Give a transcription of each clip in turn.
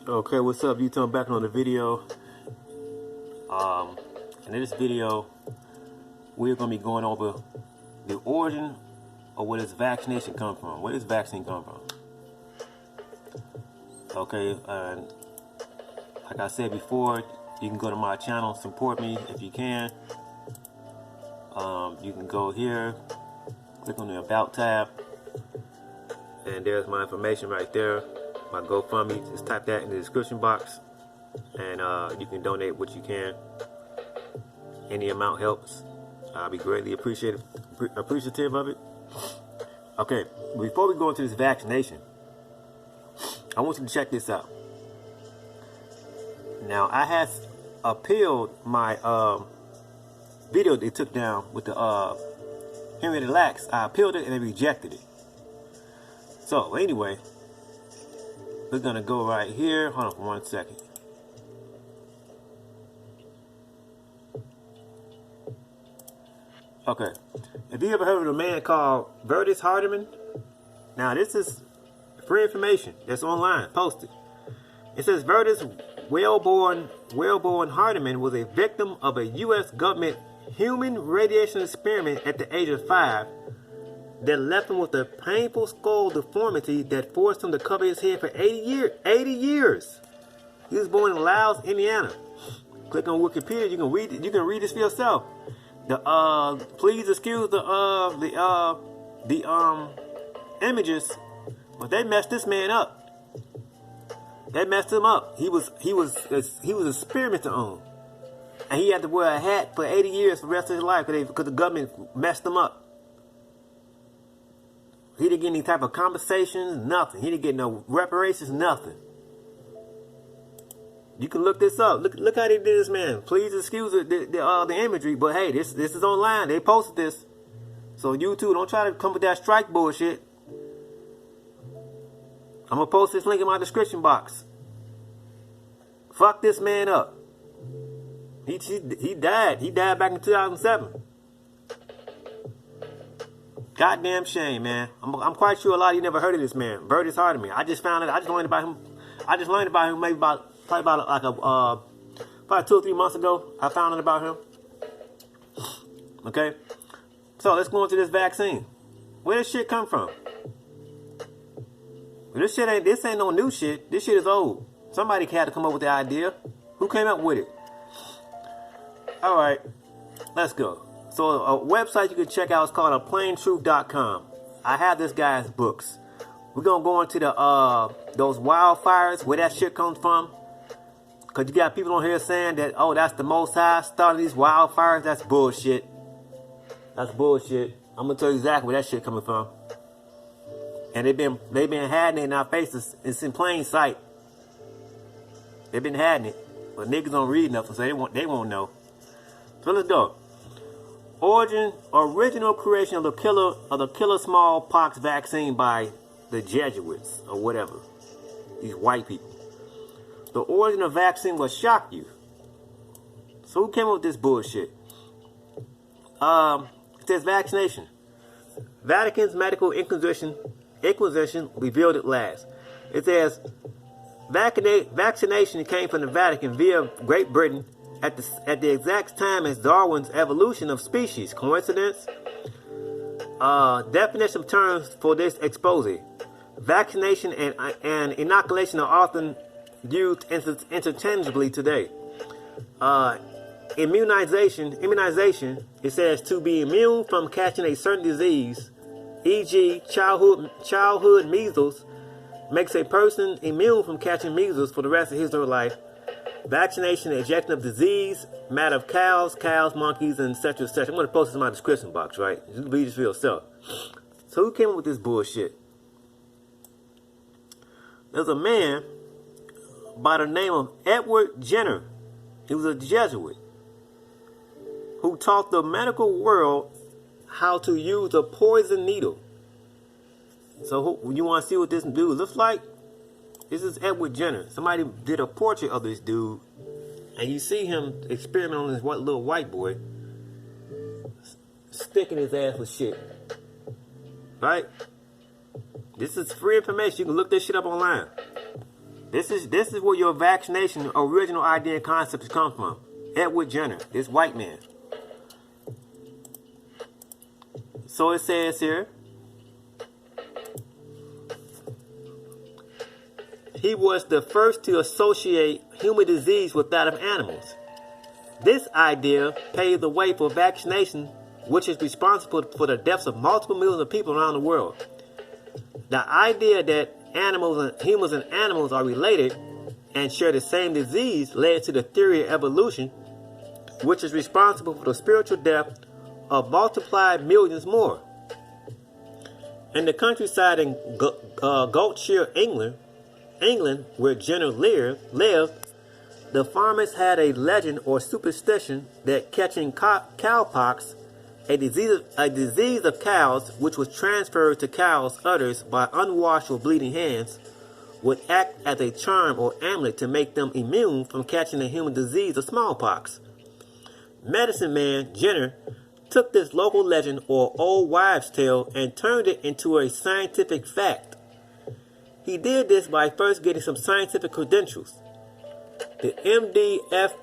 Okay, what's up YouTube? Back on the video. In this video, we're going to be going over the origin of where this vaccination come from. Where does vaccine come from? Okay, like I said before, you can go to my channel, support me if you can. You can go here, click on the About tab, and there's my information right there. My GoFundMe, just type that in the description box, and you can donate what you can. Any amount helps. I'll be greatly appreciative of it. Okay, before we go into this vaccination, I want you to check this out. Now, I have appealed my video they took down with the Henry the Lax. I appealed it and they rejected it. So anyway, we're gonna go right here. Hold on for 1 second. Okay, if you ever heard of a man called Vertus Hardiman, now this is free information that's online, posted. It says Vertus Wellborn Hardiman was a victim of a U.S. government human radiation experiment at the age of 5 that left him with a painful skull deformity that forced him to cover his head for 80 years. He was born in Laos, Indiana. Click on Wikipedia. You can read it. You can read this for yourself. Please excuse the images, but they messed this man up. They messed him up. He was experimented on, and he had to wear a hat for 80 years for the rest of his life because the government messed him up. He didn't get any type of compensation, nothing. He didn't get no reparations, nothing. You can look this up. Look how they did this man. Please excuse the imagery, but hey, this is online. They posted this. So you too, don't try to come with that strike bullshit. I'm gonna post this link in my description box. Fuck this man up. He died. He died back in 2007. Goddamn shame, man. I'm quite sure a lot of you never heard of this man, Vertus Hardiman. I just found it. I just learned about him. Maybe probably about 2 or 3 months ago. I found out about him. Okay, so let's go into this vaccine. Where does shit come from? This ain't no new shit. This shit is old. Somebody had to come up with the idea. Who came up with it? All right, let's go. So a website you can check out is called plaintruth.com. I have this guy's books. We're gonna go into those wildfires, where that shit comes from. Cause you got people on here saying that, oh, that's the Most High started these wildfires. That's bullshit. That's bullshit. I'm gonna tell you exactly where that shit coming from. And they've been hiding it in our faces. It's in plain sight. They've been hiding it, but niggas don't read nothing, so they won't know. So let's go. Original creation of the killer smallpox vaccine by the Jesuits or whatever. These white people. The origin of vaccine will shock you. So who came up with this bullshit? It says vaccination. Vatican's medical inquisition revealed it last. It says vaccination came from the Vatican via Great Britain at the exact time as Darwin's evolution of species. Coincidence? Definition of terms for this expose. Vaccination and inoculation are often used interchangeably today. Immunization, it says to be immune from catching a certain disease, e.g. childhood measles, makes a person immune from catching measles for the rest of his or her life. Vaccination, injection of disease, matter of cows, monkeys, and etc. I'm going to post this in my description box, right? You can read this for yourself. So who came up with this bullshit? There's a man by the name of Edward Jenner. He was a Jesuit who taught the medical world how to use a poison needle. So you want to see what this dude looks like? This is Edward Jenner. Somebody did a portrait of this dude, and you see him experimenting on this little white boy, sticking his ass with shit. Right? This is free information. You can look this shit up online. This is where your vaccination original idea and concepts come from. Edward Jenner, this white man. So it says here, he was the first to associate human disease with that of animals. This idea paved the way for vaccination, which is responsible for the deaths of multiple millions of people around the world. The idea that humans and animals are related and share the same disease led to the theory of evolution, which is responsible for the spiritual death of multiplied millions more. In the countryside in Wiltshire, England, where Jenner lived, the farmers had a legend or superstition that catching cowpox, a disease of cows which was transferred to cows' udders by unwashed or bleeding hands, would act as a charm or amulet to make them immune from catching the human disease of smallpox. Medicine man Jenner took this local legend or old wives' tale and turned it into a scientific fact. He did this by first getting some scientific credentials, the MD-FRS,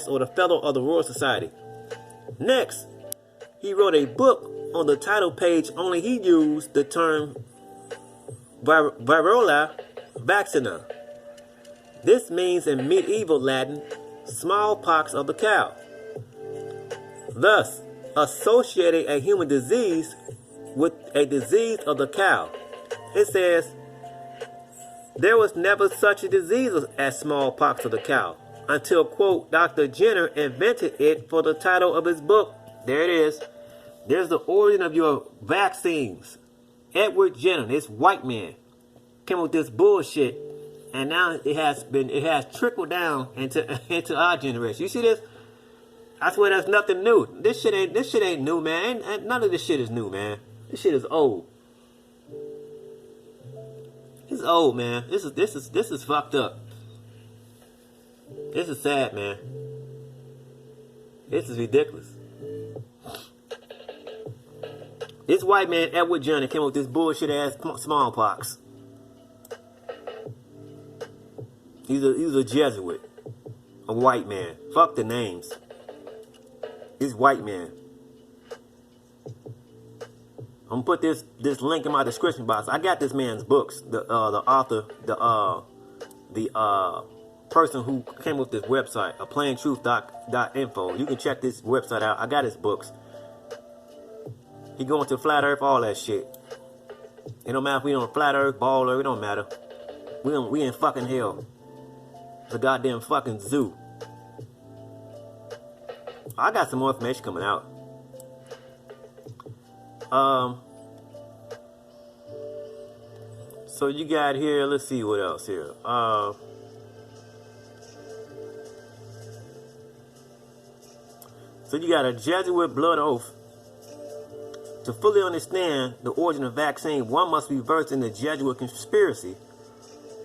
or the Fellow of the Royal Society. Next, he wrote a book. On the title page only he used the term Variola vaccina. This means in medieval Latin, smallpox of the cow, thus associating a human disease with a disease of the cow. It says, there was never such a disease as smallpox of the cow until, quote, Dr. Jenner invented it for the title of his book. There it is. There's the origin of your vaccines. Edward Jenner, this white man, came with this bullshit, and now it has trickled down into our generation. You see this? I swear that's nothing new. This shit ain't new, man. None of this shit is new, man. This shit is old. It's old, man. This is fucked up. This is sad, man. This is ridiculous. This white man, Edward Jenner, came up with this bullshit ass smallpox. He's a Jesuit, a white man. Fuck the names. He's white man. I'm gonna put this link in my description box. I got this man's books. The author, the person who came up with this website, aplaintruth.info. You can check this website out. I got his books. He going to flat earth, all that shit. It don't matter if we on flat earth, ball earth, it don't matter. We in fucking hell. It's a goddamn fucking zoo. I got some more information coming out. So you got here, let's see what else here. So you got a Jesuit blood oath. To fully understand the origin of vaccine, one must be versed in the Jesuit conspiracy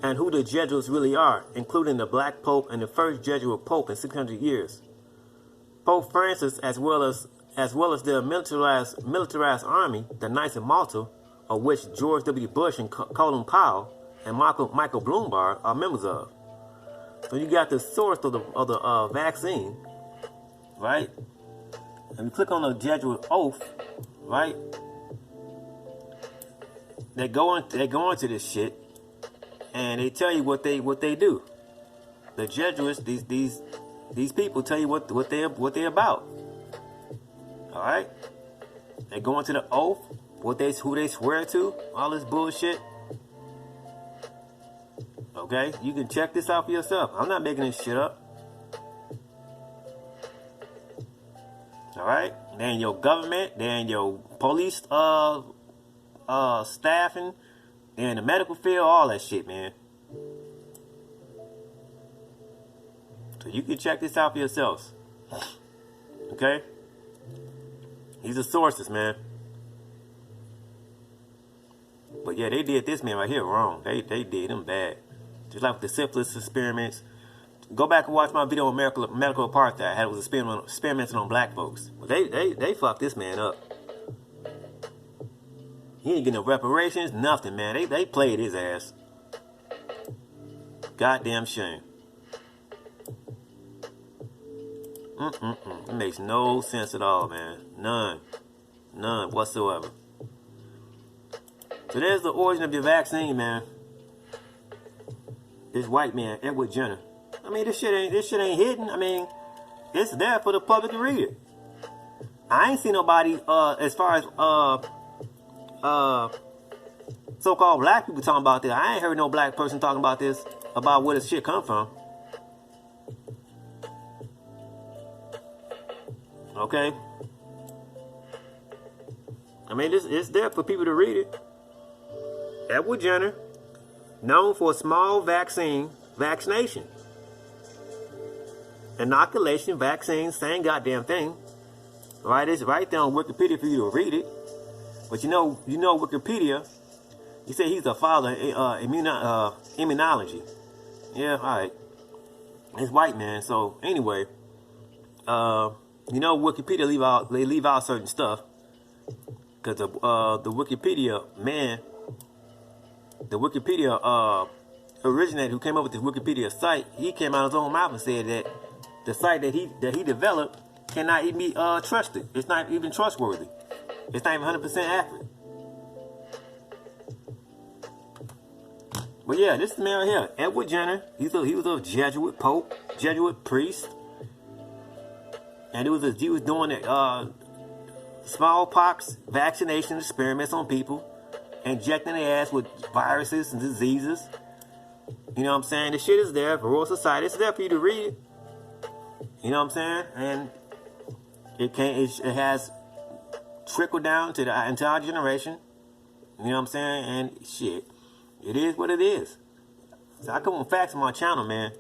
and who the Jesuits really are, including the Black Pope and the first Jesuit Pope in 600 years. Pope Francis, as well as their militarized army, the Knights of Malta, of which George W. Bush and Colin Powell and Michael Bloomberg are members of. So you got the source of the vaccine, right? And you click on the Jesuit oath, right? They go into this shit, and they tell you what they do. The Jesuits, these people tell you what they're about. All right, they go into the oath, who they swear to, all this bullshit. Okay, you can check this out for yourself. I'm not making this shit up. All right, they're in your government, they're in your police staffing, they're in the medical field, all that shit, man. So you can check this out for yourselves. Okay? These are sources, man. But yeah, they did this man right here wrong. They did him bad. Just like with the syphilis experiments. Go back and watch my video on medical apartheid. I had it was experimenting on black folks. But they fucked this man up. He ain't getting no reparations, nothing, man. They played his ass. goddamn shame. It makes no sense at all, man. None whatsoever. So there's the origin of your vaccine, man. This white man, Edward Jenner. I mean, this shit ain't hidden. I mean, it's there for the public to read it. I ain't seen nobody, as far as so-called black people talking about this. I ain't heard no black person talking about this, about where this shit come from. Okay? I mean, it's there for people to read it. Edward Jenner, known for a small vaccination. Inoculation, vaccine, same goddamn thing. Right? It's right there on Wikipedia for you to read it. But you know Wikipedia, you say he's the father of immunology. Yeah, alright. It's white, man. So anyway, Wikipedia leave out certain stuff. Because the Wikipedia man, the Wikipedia originator who came up with this Wikipedia site, he came out of his own mouth and said that the site that he developed cannot even be trusted. It's not even trustworthy. It's not even 100% accurate. But yeah, this man right here, Edward Jenner, he was a Jesuit pope, Jesuit priest, and he was doing smallpox vaccination experiments on people, injecting their ass with viruses and diseases. You know what I'm saying? The shit is there for Royal Society. It's there for you to read it. You know what I'm saying? And it has trickled down to the entire generation. You know what I'm saying? And shit, it is what it is. So I come with facts on my channel, man.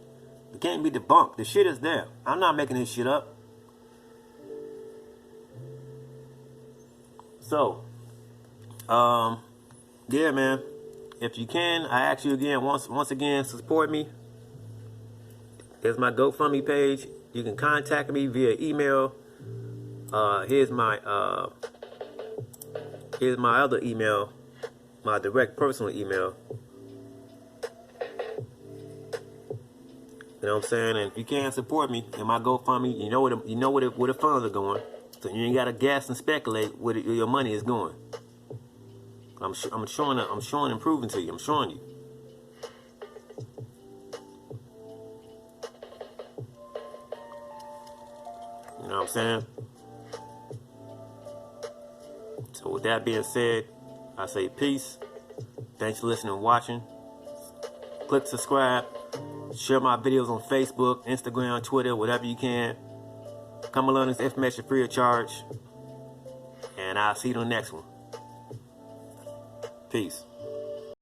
It can't be debunked. The shit is there. I'm not making this shit up. So, yeah, man. If you can, I ask you again, once again, support me. There's my GoFundMe page. You can contact me via email. Here's my other email, my direct personal email. You know what I'm saying? And if you can't support me in my GoFundMe, you know where the funds are going. So you ain't gotta guess and speculate where your money is going. I'm showing and proving to you. I'm showing you. You know what I'm saying? So with that being said, I say peace. Thanks for listening and watching. Click subscribe. Share my videos on Facebook, Instagram, Twitter, whatever you can. Come along, this information free of charge. And I'll see you on the next one. Peace.